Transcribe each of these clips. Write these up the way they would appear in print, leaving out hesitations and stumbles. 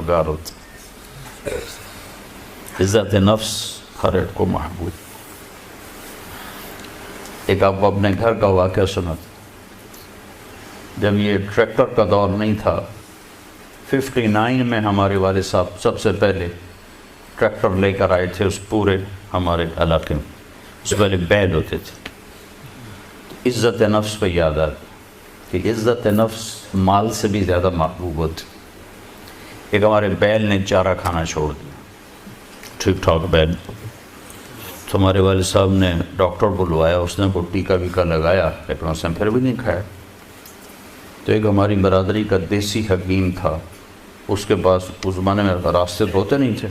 طلبگار ہوتے. عزت نفس ہر ایک کو محبوب. ایک آپ کو اپنے گھر کا واقعہ سنا. جب یہ ٹریکٹر کا دور نہیں تھا، 59 میں ہمارے والد صاحب سب سے پہلے ٹریکٹر لے کر آئے تھے اس پورے ہمارے علاقے میں. اس سے پہلے بیل ہوتے تھے. عزت نفس پہ یاد آ کہ عزت نفس مال سے بھی زیادہ محبوب ہوتی. ایک ہمارے بیل نے چارہ کھانا چھوڑ دیا، ٹھیک ٹھاک بیل. تو ہمارے والد صاحب نے ڈاکٹر بلوایا، اس نے وہ ٹیکہ ویکا لگایا، لیکن اس نے پھر بھی نہیں کھایا. تو ایک ہماری برادری کا دیسی حکیم تھا، اس کے پاس اس زمانے میں راستے تو ہوتے نہیں تھے.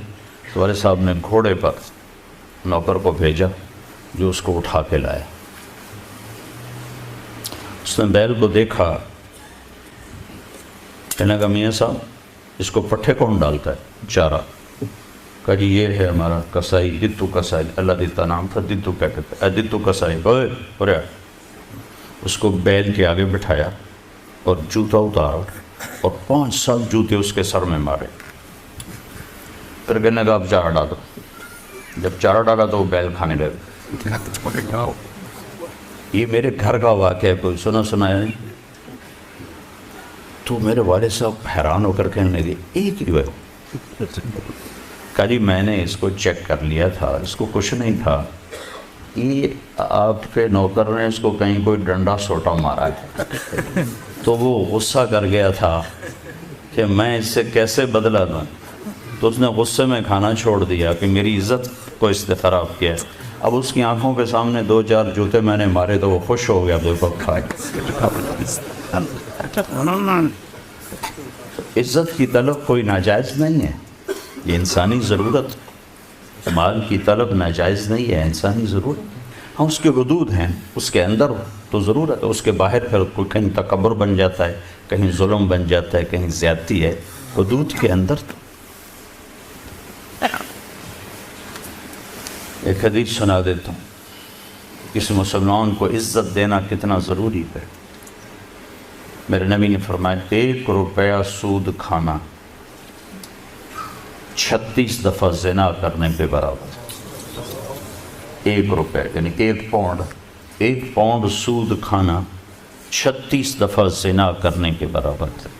تو والد صاحب نے گھوڑے پر نوکر کو بھیجا جو اس کو اٹھا کے لایا. اس نے بیل کو دیکھا، کہنے لگا میاں صاحب اس کو پٹھے کون ڈالتا ہے؟ چارہ. کہا جی یہ ہے ہمارا کسائی، دتو کسائی، اللہ دیتا نام تھا، دتو کیا کہتے ہیں، دتو کسائی. اوے اس کو بیل کے آگے بٹھایا اور جوتا اتارا اور 5 سال جوتے اس کے سر میں مارے. پھر کہنے لگا اب چارہ ڈالو. جب چارہ ڈالا تو وہ بیل کھانے لگا. یہ میرے گھر کا واقعہ ہے، کوئی سنایا نہیں. تو میرے والد صاحب حیران ہو کر کہنے لگے ایک ہی ہے. کہا جی میں نے اس کو چیک کر لیا تھا، اس کو کچھ نہیں تھا. یہ آپ کے نوکر نے اس کو کہیں کوئی ڈنڈا سوٹا مارا ہے تو وہ غصہ کر گیا تھا کہ میں اس سے کیسے بدلہ دوں. تو اس نے غصے میں کھانا چھوڑ دیا کہ میری عزت کو اس نے خراب کیا. اب اس کی آنکھوں کے سامنے 2-4 جوتے میں نے مارے تو وہ خوش ہو گیا. عزت کی طلب کوئی ناجائز نہیں ہے، یہ انسانی ضرورت. مال کی طلب ناجائز نہیں ہے، انسانی ضرورت. ہاں اس کے حدود ہیں، اس کے اندر تو ضرورت ہے، اس کے باہر پھر کوئی کہیں تکبر بن جاتا ہے، کہیں ظلم بن جاتا ہے، کہیں زیادتی ہے. حدود کے اندر تو. ایک حدیث سنا دیتا ہوں، کسی مسلمان کو عزت دینا کتنا ضروری ہے. میرے نبی نے فرمایا 1 روپیہ سود کھانا 36 دفعہ زنا کرنے کے برابر. 1 روپے یعنی 1 پاؤنڈ سود کھانا 36 دفعہ زنا کرنے کے برابر تھا.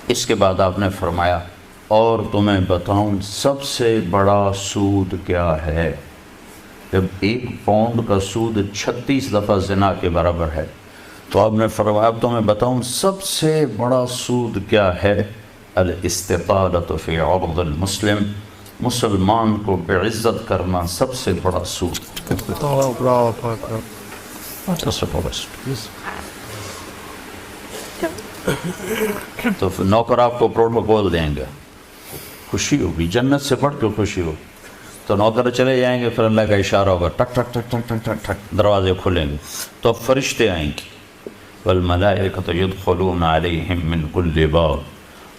اس کے بعد آپ نے فرمایا اور تمہیں بتاؤں سب سے بڑا سود کیا ہے؟ جب 1 پاؤنڈ کا سود 36 دفعہ زنا کے برابر ہے تو آپ نے فرمایا اب تمہیں بتاؤں سب سے بڑا سود کیا ہے؟ الاستطالۃ فی عرض المسلم، مسلمان کو بعزت کرنا سب سے بڑا سود. تو نوکر آپ کو پروٹوکول دیں گے، خوشی ہوگی، جنت سے بڑھ کے خوشی ہوگی. تو نوکر چلے جائیں گے، پھر اللہ کا اشارہ ہوگا، ٹک ٹک ٹک ٹک ٹک ٹک ٹک دروازے کھلیں گے تو اب فرشتے آئیں گے. والملائکۃ یدخلون علیہم من کل باب.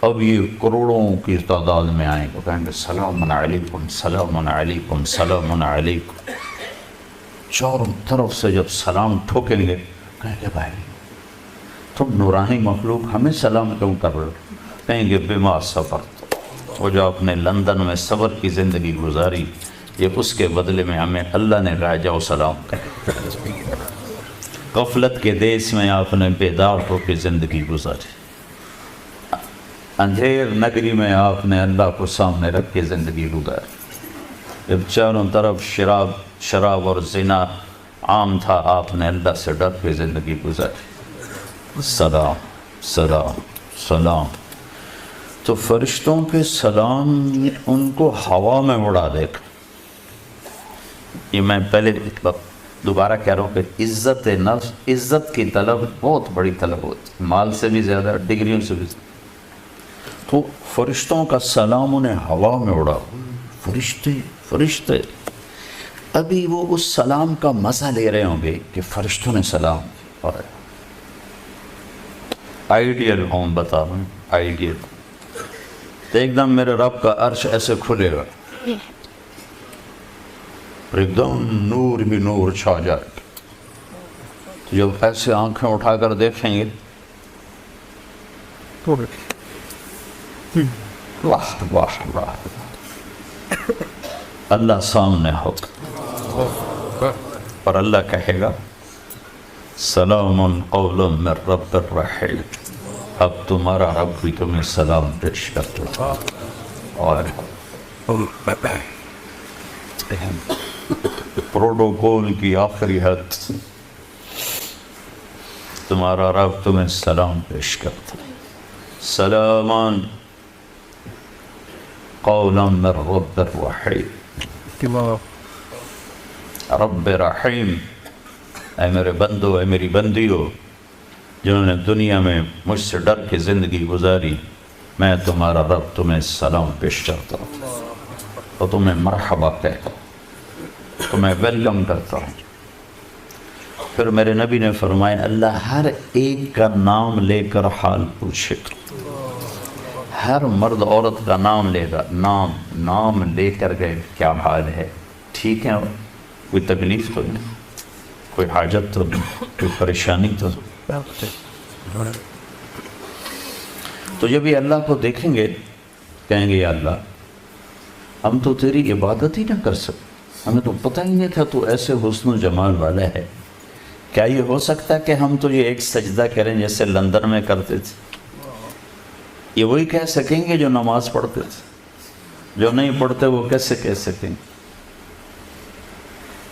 اب یہ کروڑوں کی تعداد میں آئیں گے، کہیں گے سلام علیکم سلام علیکم سلام علیکم. چاروں طرف سے جب سلام ٹھوکیں گے کہیں گے بھائی تم نورانی مخلوق ہمیں سلام کیوں کر رہے ہو؟ کہیں گے بما صبرت، وہ جو آپ نے لندن میں صبر کی زندگی گزاری یہ اس کے بدلے میں ہمیں اللہ نے کہا جاؤ سلام کریں. غفلت کے دیس میں آپ نے بیدار ہو کے زندگی گزاری، اندھیر نگری میں آپ نے اللہ کو سامنے رکھ کے زندگی گزاری. جب چاروں طرف شراب اور زنا عام تھا آپ نے اللہ سے ڈر کے زندگی گزاری. سلام سلام سلام. تو فرشتوں کے سلام ان کو ہوا میں اڑا دے گا. یہ میں پہلے دوبارہ کہہ رہا ہوں کہ عزت نفس، عزت کی طلب بہت بڑی طلب ہوتی ہے، مال سے بھی زیادہ، ڈگریوں سے بھی زیادہ. تو فرشتوں کا سلام انہیں ہوا میں اڑا. فرشتے ابھی وہ اس سلام کا مزہ لے رہے ہوں گے کہ فرشتوں نے سلام. اور آئیڈیل ہوں بتا رہا ہوں، آئیڈیل. تو ایک دم میرے رب کا عرش ایسے کھلے گا، ایک دم نور ہی نور چھا جائے. تو جب ایسے آنکھیں اٹھا کر دیکھیں گے واہ واہ واہ، اللہ سامنے ہوگا اور اللہ کہے گا سلام قول من رب الرحیم، اب تمہارا رب بھی تمہیں سلام پیش کرتا ہے۔ اور پروٹوکول کی آخری حد، تمہارا رب تمہیں سلام پیش کرتا ہے، سلامان قولا من رب الرحیم، رب رحیم، اے میرے بندو، اے میری بندیو جنہوں نے دنیا میں مجھ سے ڈر کے زندگی گزاری، میں تمہارا رب تمہیں سلام پیش کرتا ہوں اور تمہیں مرحبا کہتا ہوں، تمہیں ویلکم کرتا ہوں۔ پھر میرے نبی نے فرمایا اللہ ہر ایک کا نام لے کر حال پوچھے گا، ہر مرد عورت کا نام لے گا، نام لے کر گئے، کیا حال ہے، ٹھیک ہے، کوئی تکلیف تو نہیں، کوئی حاجت تو نہیں، کوئی پریشانی تو نہیں۔ تو جب یہ اللہ کو دیکھیں گے کہیں گے یا اللہ ہم تو تیری عبادت ہی نہ کر سکتے، ہمیں تو پتہ ہی نہیں تھا تو ایسے حسن و جمال والا ہے، کیا یہ ہو سکتا ہے کہ ہم تو یہ ایک سجدہ کریں جیسے لندن میں کرتے تھے؟ یہ وہی کہہ سکیں گے جو نماز پڑھتے تھے، جو نہیں پڑھتے وہ کیسے کہہ سکیں گے؟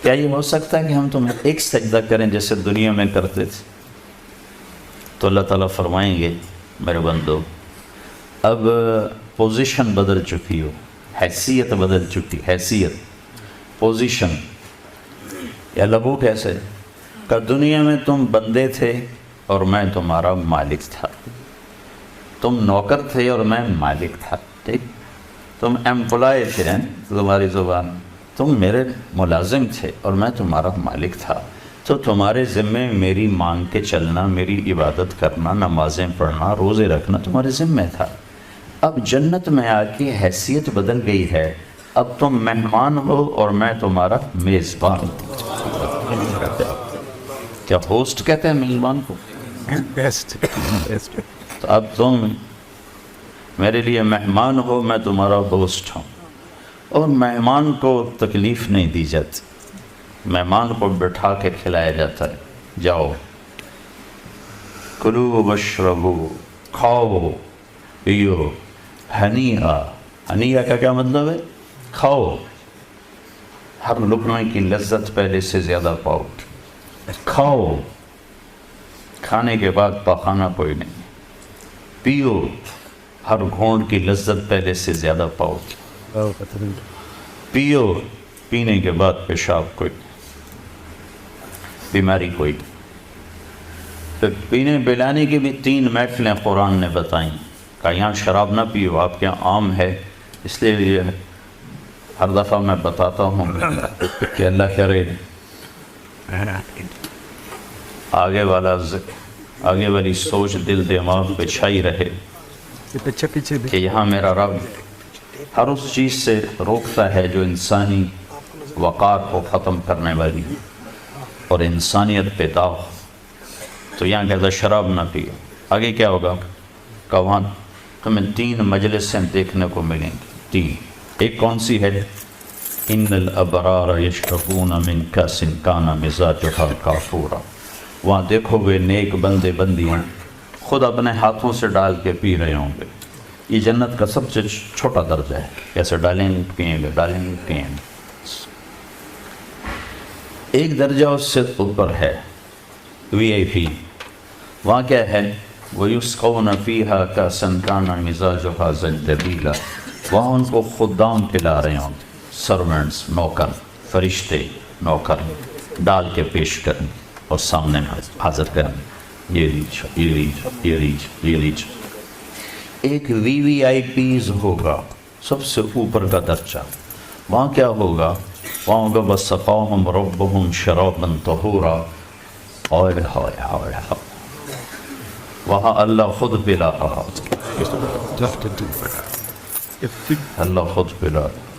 کیا یہ ہو سکتا ہے کہ ہم تمہیں ایک سجدہ کریں جیسے دنیا میں کرتے تھے؟ تو اللہ تعالیٰ فرمائیں گے میرے بندو اب پوزیشن بدل چکی ہو، حیثیت بدل چکی، حیثیت، پوزیشن۔ یا لبو کیسے کہ دنیا میں تم بندے تھے اور میں تمہارا مالک تھا، تم نوکر تھے اور میں مالک تھا، ٹھیک، تم ایمپلائی تھے، تمہاری زبان، تم میرے ملازم تھے اور میں تمہارا مالک تھا، تو تمہارے ذمے میری مانگ کے چلنا، میری عبادت کرنا، نمازیں پڑھنا، روزے رکھنا تمہارے ذمے تھا۔ اب جنت میں آ کے حیثیت بدل گئی ہے، اب تم مہمان ہو اور میں تمہارا میزبان ہوں۔ کیا ہوسٹ کہتے ہیں میزبان کو؟ تو اب تم میرے لیے مہمان ہو، میں تمہارا ہوسٹ ہوں، اور مہمان کو تکلیف نہیں دی جاتی، مہمان کو بٹھا کے کھلایا جاتا ہے، جاؤ کلو واشربو، کھاؤ پیو، ہنیئا، ہنیئا کا کیا مطلب ہے؟ کھاؤ، ہر لقمے کی لذت پہلے سے زیادہ پاؤ، کھاؤ، کھانے کے بعد پخانا کوئی نہیں، پیو، ہر گھونٹ کی لذت پہلے سے زیادہ پاؤ، پیو، پینے کے بعد پیشاب کوئی نہیں، بیماری کوئی نہیں۔ پھر پینے پلانے کی بھی 3 محفلیں قرآن نے بتائیں، کہ یہاں شراب نہ پیو، آپ کے یہاں عام ہے، اس لیے ہر دفعہ میں بتاتا ہوں کہ اللہ کرے آگے والی سوچ دل دماغ پہ چھائی رہے کہ یہاں میرا رب ہر اس چیز سے روکتا ہے جو انسانی وقار کو ختم کرنے والی اور انسانیت پہ داغ، تو یہاں کہتا شراب نہ پیو۔ آگے کیا ہوگا کہ وہاں تمہیں 3 مجلسیں دیکھنے کو ملیں گی، 3۔ ایک کون سی ہے؟ ان الابرار یشربون من کاس کان مزاجها کافورا، وہاں دیکھو گے نیک بندے بندیاں خود اپنے ہاتھوں سے ڈال کے پی رہے ہوں گے۔ یہ جنت کا سب سے چھوٹا درجہ ہے، کیسے ڈالیں گے پیئیں گے، ڈالیں گے پیئیں گے۔ ایک درجہ اس سے اوپر ہے VIP، وہاں کیا ہے؟ وَيُسْقَوْنَ فِيهَا كَأْسًا كَانَ مِزَاجُهَا زَنْجَبِيلًا، وہاں ان کو خدام پلا رہے ہوں، سرونٹس، نوکر، فرشتے نوکر ڈال کے پیش کریں اور سامنے حاضر کریں، یہ لیج۔ ایک VVIPs ہوگا، سب سے اوپر کا درجہ، وہاں کیا ہوگا؟ وہاں ہوگا وَسَقَاهُمْ رَبُّهُمْ شَرَابًا طَهُورًا، وہاں اللہ خود پلا رہا، اللہ خود پلا رہا۔